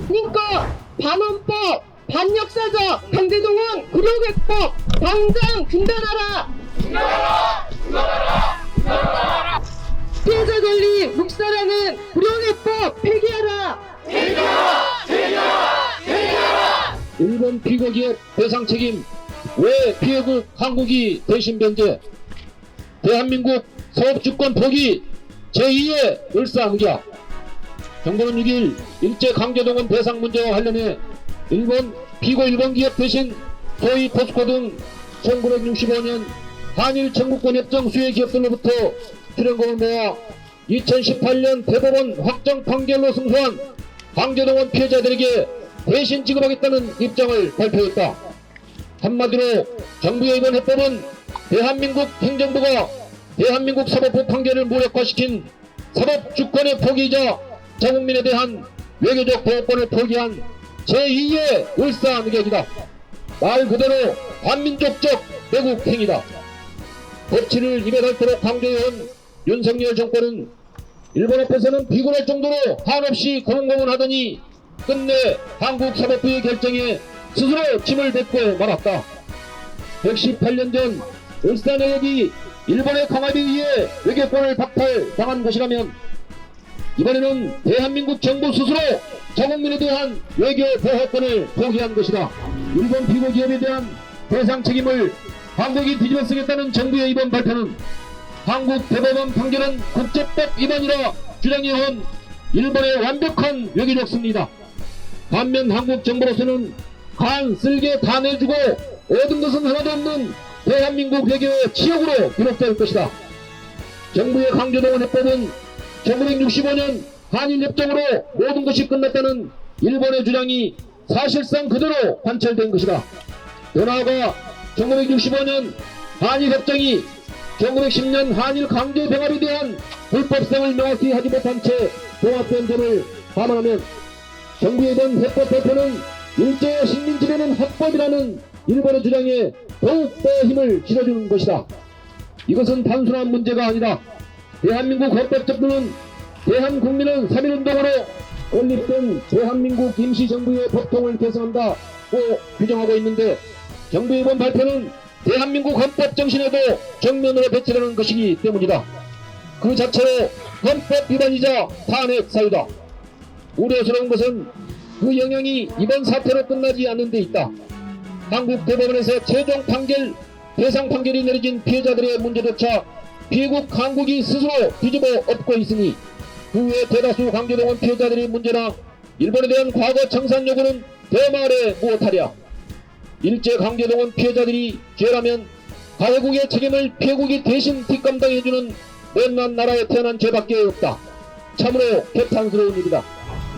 그러니까 반헌법, 반역사적 강제동원 구력해법 당장 중단하라! 피해자 권리 묵살하는 구력해법 폐기하라! 일본 피고기업 배상 책임 왜 피해국 한국이 대신 변제, 대한민국 사업주권 포기 제2의 을사무자. 정부는 6일 일제강제동원 배상 문제와 관련해 일본 일본 기업 대신 소위 포스코 등 1965년 한일 청구권협정 수혜 기업들로부터 출연금을 모아 2018년 대법원 확정 판결로 승소한 강제동원 피해자들에게 대신 지급하겠다는 입장을 발표했다. 한마디로 정부의 이번 해법은 대한민국 행정부가 대한민국 사법부 판결을 무력화시킨 사법주권의 포기이자 자국민에 대한 외교적 보호권을 포기한 제2의 울사늑약이다. 말 그대로 반민족적 매국 행위다. 법치를 입에 닳도록 강조해온 윤석열 정권은 일본 앞에서는 비굴할 정도로 한없이 고문고문하더니 끝내 한국 사법부의 결정에 스스로 침을 뱉고 말았다. 118년 전 울사늑약이 일본의 강압에 의해 외교권을 박탈당한 것이라면 이번에는 대한민국 정부 스스로 자국민에 대한 외교 보호권을 포기한 것이다. 일본 피고기업에 대한 배상 책임을 한국이 뒤집어 쓰겠다는 정부의 이번 발표는 한국 대법원 판결은 국제법 위반이라 주장해온 일본의 완벽한 외교적 승리다. 반면 한국 정부로서는 간 쓸개 다 내주고 얻은 것은 하나도 없는 대한민국 외교의 치욕으로 기록될 것이다. 정부의 강제동원 해법은 1965년 한일협정으로 모든 것이 끝났다는 일본의 주장이 사실상 그대로 관철된 것이다. 더 나아가 1965년 한일협정이 1910년 한일 강제 병합에 대한 불법성을 명확히 하지 못한 채 봉합된 점을 감안하면 정부의 이번 해법 발표는 일제의 식민지배는 합법이라는 일본의 주장에 더욱더 힘을 실어주는 것이다. 이것은 단순한 문제가 아니다. 대한민국 헌법적부는 대한국민은 3.1운동으로 건립된 대한민국 임시정부의 법통을 개성한다고 규정하고 있는데 정부의 이번 발표는 대한민국 헌법 정신에도 정면으로 배치되는 것이기 때문이다. 그 자체로 헌법 위반이자 탄핵 사유다. 우려스러운 것은 그 영향이 이번 사태로 끝나지 않는 데 있다. 한국 대법원에서 최종 판결, 배상 판결이 내려진 피해자들의 문제조차 피해국 한국이 스스로 뒤집어 엎고 있으니 그 외 대다수 강제동원 피해자들의 문제나 일본에 대한 과거 청산 요구는 대말에 무엇하랴. 일제 강제동원 피해자들이 죄라면 가해국의 책임을 피해국이 대신 뒷감당해주는 못난 나라에 태어난 죄밖에 없다. 참으로 개탄스러운 일이다.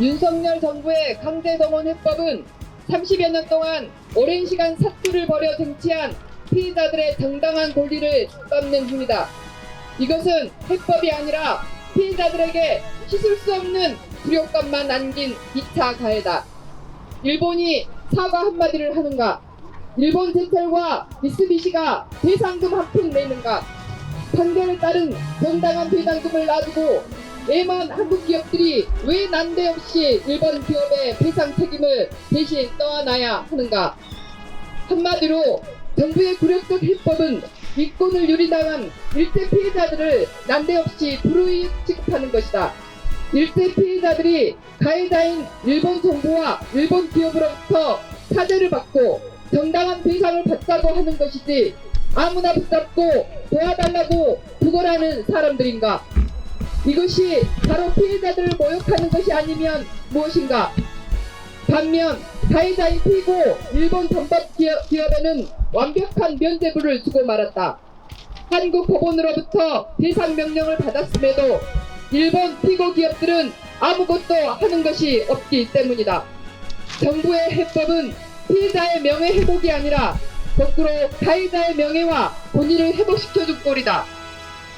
윤석열 정부의 강제동원 해법은 30여 년 동안 오랜 시간 사투를 벌여 쟁취한 피해자들의 정당한 권리를 짓밟는 힘이다. 이것은 해법이 아니라 피해자들에게 씻을 수 없는 굴욕감만 안긴 2차 가해다. 일본이 사과 한마디를 하는가? 일본 제철과 미쓰비시가 배상금 한 푼 내는가? 판결에 따른 정당한 배상금을 놔두고 애만 한국 기업들이 왜 난데없이 일본 기업의 배상 책임을 대신 떠안아야 하는가? 한마디로 정부의 굴욕적 해법은 이권을 유리당한 일제 피해자들을 난데없이 불우이 취급하는 것이다. 일제 피해자들이 가해자인 일본 정부와 일본 기업으로부터 사죄를 받고 정당한 배상을 받자고 하는 것이지 아무나 붙잡고 도와달라고 구걸하는 사람들인가? 이것이 바로 피해자들을 모욕하는 것이 아니면 무엇인가? 반면 가해자인 피고 일본 전법 기업에는 완벽한 면죄부를 주고 말았다. 한국 법원으로부터 배상 명령을 받았음에도 일본 피고 기업들은 아무것도 하는 것이 없기 때문이다. 정부의 해법은 피해자의 명예 회복이 아니라 거꾸로 가해자의 명예와 본의를 회복시켜줄 꼴이다.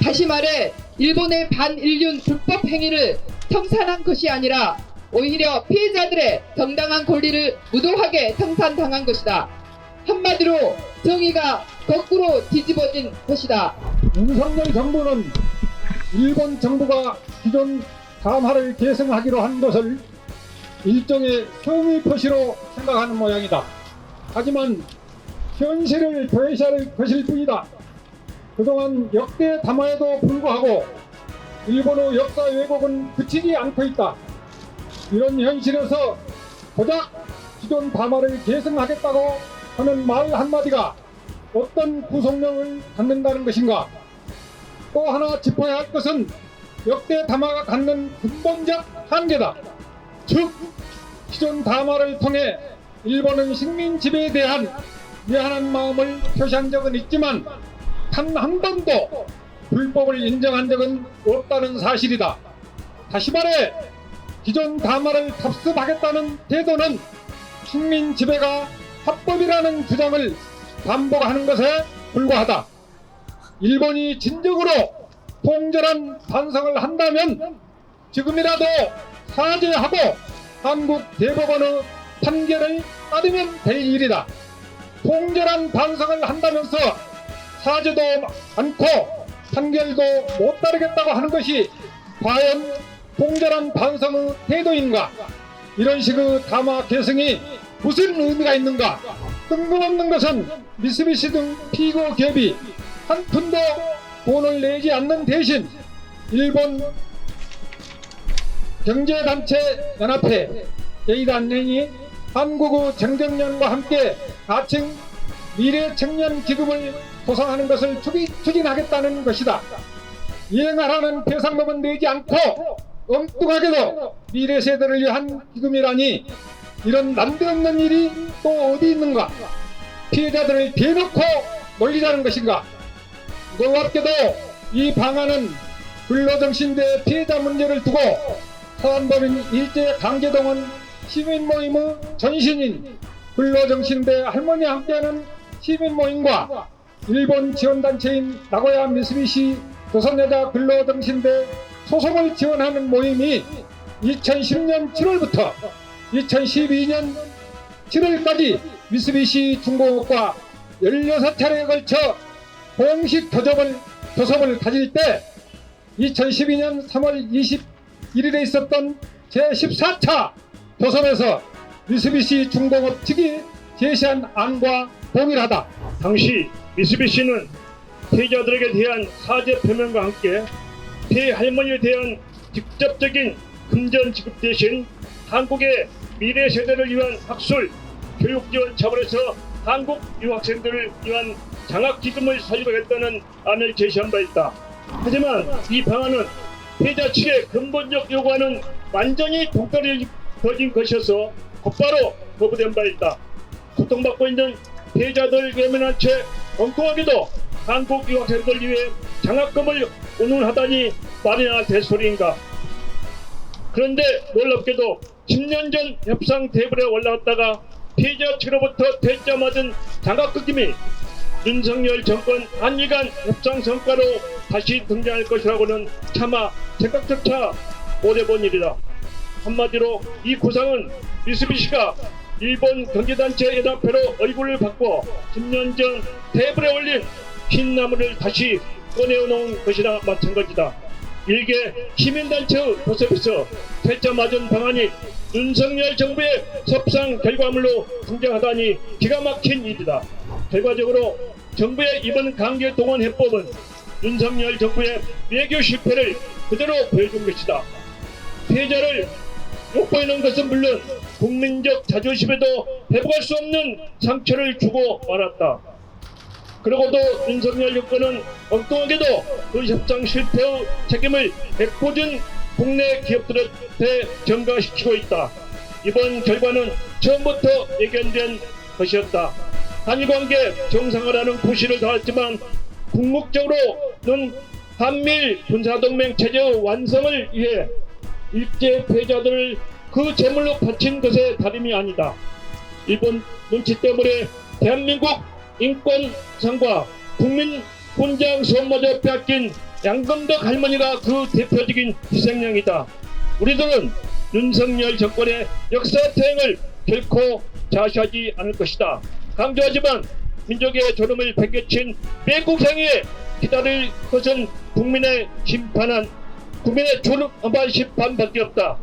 다시 말해 일본의 반인륜 불법 행위를 청산한 것이 아니라 오히려 피해자들의 정당한 권리를 무도하게 청산당한 것이다. 한마디로 정의가 거꾸로 뒤집어진 것이다. 윤석열 정부는 일본 정부가 기존 3하를 계승하기로 한 것을 일종의 성의 표시로 생각하는 모양이다. 하지만 현실을 도외시할 것일 뿐이다. 그동안 역대 담화에도 불구하고 일본의 역사 왜곡은 그치지 않고 있다. 이런 현실에서 고작 기존 담화를 계승하겠다고 하는 말 한마디가 어떤 구속력을 갖는다는 것인가? 또 하나 짚어야 할 것은 역대 담화가 갖는 근본적 한계다. 즉, 기존 담화를 통해 일본은 식민 지배에 대한 미안한 마음을 표시한 적은 있지만 단 한 번도 불법을 인정한 적은 없다는 사실이다. 다시 말해 기존 담화를 답습하겠다는 태도는 식민 지배가 합법이라는 주장을 반복하는 것에 불과하다. 일본이 진정으로 통절한 반성을 한다면 지금이라도 사죄하고 한국 대법원의 판결을 따르면 될 일이다. 통절한 반성을 한다면서 사죄도 않고 판결도 못 따르겠다고 하는 것이 과연 통절한 반성의 태도인가? 이런 식의 담화 개성이 무슨 의미가 있는가? 뜬금없는 것은 미쓰비시 등 피고 기업이 한 푼도 돈을 내지 않는 대신 일본 경제단체 연합회 예의단령이 한국의 정정년과 함께 가칭 미래청년 기금을 구성하는 것을 추진하겠다는 것이다. 이행하라는 배상금은 내지 않고 엉뚱하게도 미래 세대를 위한 기금이라니 이런 난데없는 일이 또 어디 있는가? 피해자들을 대놓고 놀리자는 것인가? 놀랍게도 이 방안은 근로정신대 피해자 문제를 두고 사단법인 일제강제동원 시민모임의 전신인 근로정신대 할머니와 함께하는 시민모임과 일본 지원단체인 나고야 미쓰비시 조선여자 근로정신대 소속을 지원하는 모임이 2010년 7월부터 2012년 7월까지 미쓰비시 중공업과 16차례에 걸쳐 공식 교섭을 가질 때 2012년 3월 21일에 있었던 제14차 교섭에서 미쓰비시 중공업 측이 제시한 안과 동일하다. 당시 미쓰비시는 피해자들에게 대한 사죄 표명과 함께 피해 할머니에 대한 직접적인 금전 지급 대신 한국의 미래 세대를 위한 학술, 교육 지원 차원에서 한국 유학생들을 위한 장학 기금을 설립하겠다는 안을 제시한 바 있다. 하지만 이 방안은 피해자 측의 근본적 요구와는 완전히 동떨어진 것이어서 곧바로 거부된 바 있다. 고통받고 있는 피해자들 외면한 채 엉뚱하게도 한국 유학생들 위해 장학금을 운운하다니 말이나 대소리인가. 그런데 놀랍게도 10년 전 협상 테이블에 올라왔다가 피해자 측으로부터 퇴짜 맞은 장학금이 윤석열 정권 한일 간 협상 성과로 다시 등장할 것이라고는 차마 생각조차 못해본 일이다. 한마디로 이 구상은 미쓰비시가 일본 경제단체 연합회로 얼굴을 바꿔 10년 전 테이블에 올린 흰 나무를 다시 꺼내놓은 것이나 마찬가지다. 일개 시민단체의 교섭에서 퇴짜 맞은 방안이 윤석열 정부의 협상 결과물로 등장하다니 기가 막힌 일이다. 결과적으로 정부의 이번 강제동원 해법은 윤석열 정부의 외교 실패를 그대로 보여준 것이다. 피해자를 욕보이는 것은 물론 국민적 자존심에도 회복할 수 없는 상처를 주고 말았다. 그러고도 윤석열 정권은 엉뚱하게도 그 협상 실패의 책임을 백보준 국내 기업들한테 전가시키고 있다. 이번 결과는 처음부터 예견된 것이었다. 한일관계 정상화라는 구실을 달았지만 궁극적으로는 한미일 군사동맹 체제의 완성을 위해 일제 피해자들을 그 제물로 바친 것에 다름이 아니다. 일본 눈치 때문에 대한민국 인권상과 국민훈장 수업마저 빼앗긴 양금덕 할머니가 그 대표적인 희생양이다. 우리들은 윤석열 정권의 역사 퇴행을 결코 자시하지 않을 것이다. 강조하지만 민족의 졸음을 베껴친 매국상에 기다릴 것은 국민의 졸음한 심판밖에 없다.